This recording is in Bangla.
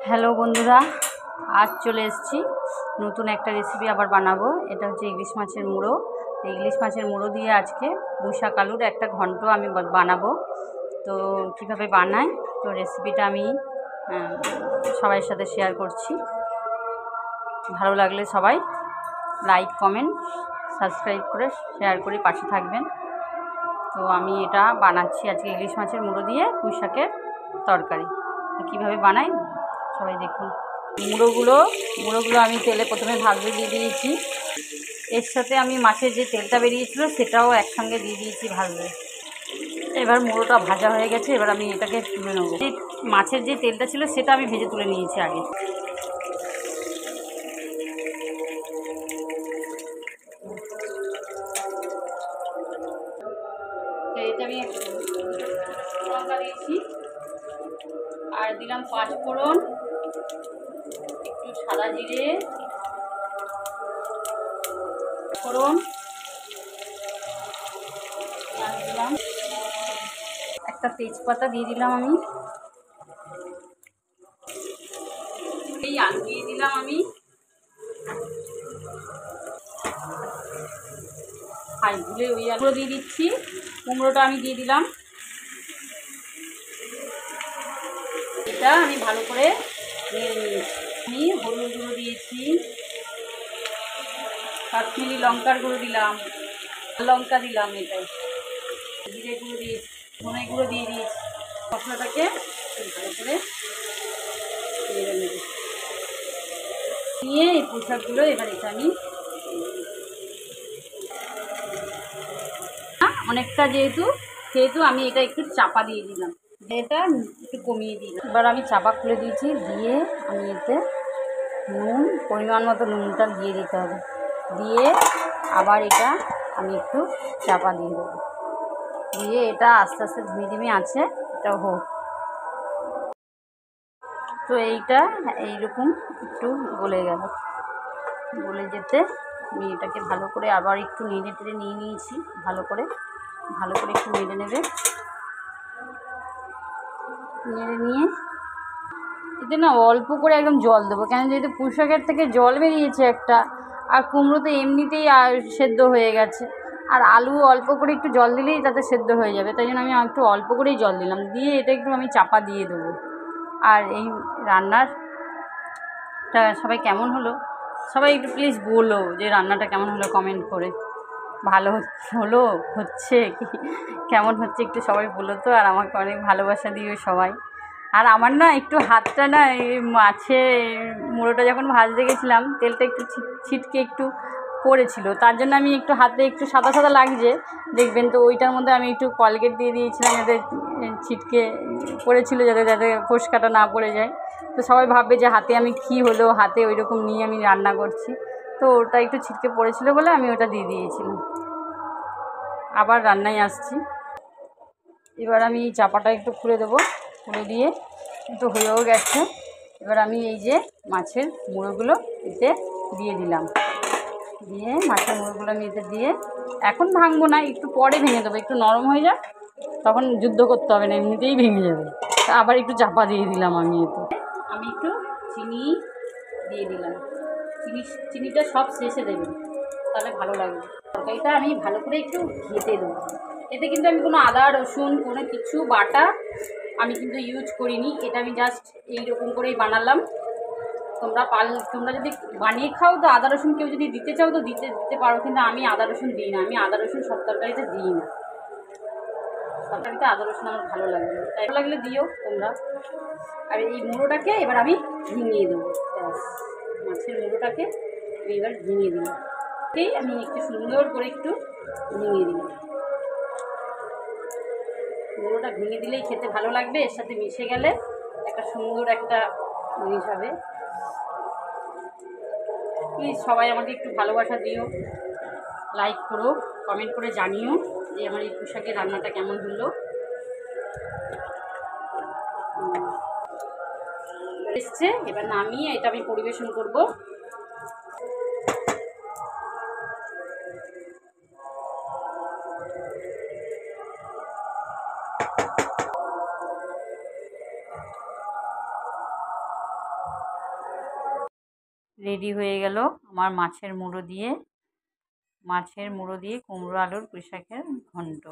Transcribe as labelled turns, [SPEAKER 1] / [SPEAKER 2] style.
[SPEAKER 1] হ্যালো বন্ধুরা, আজ চলে এসেছি নতুন একটা রেসিপি আবার বানাবো। এটা হচ্ছে ইলিশ মাছের মুড়ো। ইলিশ মাছের মুড়ো দিয়ে আজকে পুঁইশাক আলুর একটা ঘন্ট আমি বানাবো। তো কীভাবে বানাই, তো রেসিপিটা আমি সবার সাথে শেয়ার করছি। ভালো লাগলে সবাই লাইক, কমেন্ট, সাবস্ক্রাইব করে শেয়ার করে পাশে থাকবেন। তো আমি এটা বানাচ্ছি আজকে ইলিশ মাছের মুড়ো দিয়ে পুঁইশাকের তরকারি। তো কীভাবে বানাই সবাই দেখুন। মুড়োগুলো আমি তেলে প্রথমে ভাজতে দিয়ে দিয়েছি। এর সাথে আমি মাছের যে তেলটা বেরিয়েছিল সেটাও একসঙ্গে দিয়ে দিয়েছি ভাজতে। এবার মুড়োটা ভাজা হয়ে গেছে, এবার আমি এটাকে তুলে নেবো। মাছের যে তেলটা ছিল সেটা আমি ভেজে তুলে নিয়েছি আগে। তো এটা আমি লঙ্কা দিয়েছি আর দিলাম 5 ফোড়ন, একটু সাদা জিরে ফোড়ন, আর দিলাম একটা তেজপাতা দিয়ে দিলাম আমি। এই আলু দিয়ে দিলাম আমি। ভুলে ওই আলুগুলো দিয়ে দিচ্ছি। কুমড়োটা আমি দিয়ে দিলাম। এটা আমি ভালো করে নেড়ে নিয়েছি। আমি হলুদ গুঁড়ো দিয়েছি, কাশ্মীরি লঙ্কার গুঁড়ো দিলাম, লঙ্কা দিলাম, এটাই জিরে গুঁড়ো দিয়েছি, ধনে গুঁড়ো দিয়ে দিয়েছি। মশলাটাকে ভালো করে নেড়ে নেব। নিয়ে এই পোশাকগুলো এবার এটা আমি অনেকটা যেহেতু আমি এটা একটু চাপা দিয়ে দিলাম, এটা একটু কমিয়ে দিলাম। এবার আমি চাপা খুলে দিয়েছি, দিয়ে আমি এতে নুন, পরিমাণ মতো নুনটা দিয়ে দিতে হবে। দিয়ে আবার এটা আমি একটু চাপা দিয়ে দেবো। দিয়ে এটা আস্তে আস্তে ধীমে ধীমে আছে এটা হোক। তো এইটা এইরকম একটু গলে গেল, গলে যেতে আমি এটাকে ভালো করে আবার একটু নেড়ে টেড়ে নিয়ে নিয়েছি। ভালো করে একটু নেড়ে নেবে। নেড়ে নিয়ে এতে না অল্প করে একদম জল দেবো, কেন যেহেতু পুঁইশাকের থেকে জল বেরিয়েছে একটা, আর কুমড়ো তো এমনিতেই সেদ্ধ হয়ে গেছে, আর আলু অল্প করে একটু জল দিলেই তাতে সেদ্ধ হয়ে যাবে। তাই জন্য আমি একটু অল্প করেই জল দিলাম। দিয়ে এটা একটু আমি চাপা দিয়ে দেবো। আর এই রান্নাটা সবাই কেমন হলো, সবাই একটু প্লিজ বলো যে রান্নাটা কেমন হলো কমেন্ট করে। ভালো হচ্ছে কি কেমন হচ্ছে একটু সবাই বলো তো। আর আমাকে অনেক ভালোবাসা দিও সবাই। আর আমার না একটু হাতটা না এই মাছের মুড়োটা যখন ভাজতে গেছিলাম তেলটা একটু ছিটকে একটু পড়েছিল, তার জন্য আমি একটু হাতে একটু সাদা সাদা লাগছে দেখবেন। তো ওইটার মধ্যে আমি একটু কলগেট দিয়ে দিয়েছিলাম, যাতে ছিটকে পড়েছিল, যাতে ফোসকাটা না পড়ে যায়। তো সবাই ভাববে যে হাতে আমি কী হলো, হাতে ওই রকম নিয়ে আমি রান্না করছি। তো ওটা একটু ছিটকে পড়েছিল বলে আমি ওটা দিয়ে দিয়েছিলাম। আবার রান্নায় আসছি। এবার আমি চাপাটা একটু খুলে দেবো, খুলে দিয়ে একটু হয়েও গেছে। এবার আমি এই যে মাছের মুড়োগুলো এতে দিয়ে দিলাম। দিয়ে মাছের মুড়োগুলো আমি এতে দিয়ে এখন ভাঙবো না, একটু পরে ভেঙে দেবো, একটু নরম হয়ে যাক, তখন যুদ্ধ করতে হবে না, এমনিতেই ভেঙে যাবে। তা আবার একটু চাপা দিয়ে দিলাম আমি এতে। আমি একটু চিনি দিয়ে দিলাম। চিনিটা সব শেষে দেবেন, তাহলে ভালো লাগবে। তরকারিটা আমি ভালো করে একটু ঘেঁটে দেবো। এতে কিন্তু আমি কোনো আদা রসুন কোনো কিছু বাটা আমি কিন্তু ইউজ করিনি। এটা আমি জাস্ট এইরকম করেই বানালাম। তোমরা যদি বানিয়ে খাও তো আদা রসুন কেউ যদি দিতে চাও তো দিতে পারো, কিন্তু আমি আদা রসুন দিই না। আমি আদা রসুন সব তরকারিতে দিই না। তরকারিতে আদা রসুন আমার ভালো লাগে না, তাই ভালো লাগলে দিও তোমরা। আর এই মুড়োটাকে এবার আমি ভেঙিয়ে দেবো। ব্যাস, মাছের মুড়োটাকে এবার ভেঙে দিলাম। আমি একটু সুন্দর করে একটু ভেঙে দিলাম। মুড়োটা ভেঙে দিলেই খেতে ভালো লাগবে, এর সাথে মিশে গেলে একটা সুন্দর একটা জিনিস হবে। প্লিজ সবাই আমাকে একটু ভালোবাসা দিও, লাইক করো, কমেন্ট করে জানিও যে আমার এই পুঁইশাকের রান্নাটা কেমন হলো। এসছে, এবার নামিয়ে এটা আমি পরিবেশন করব। রেডি হয়ে গেল আমার মাছের মুড়ো দিয়ে কুমড়ো আলুর পুঁই শাকের ঘন্ট।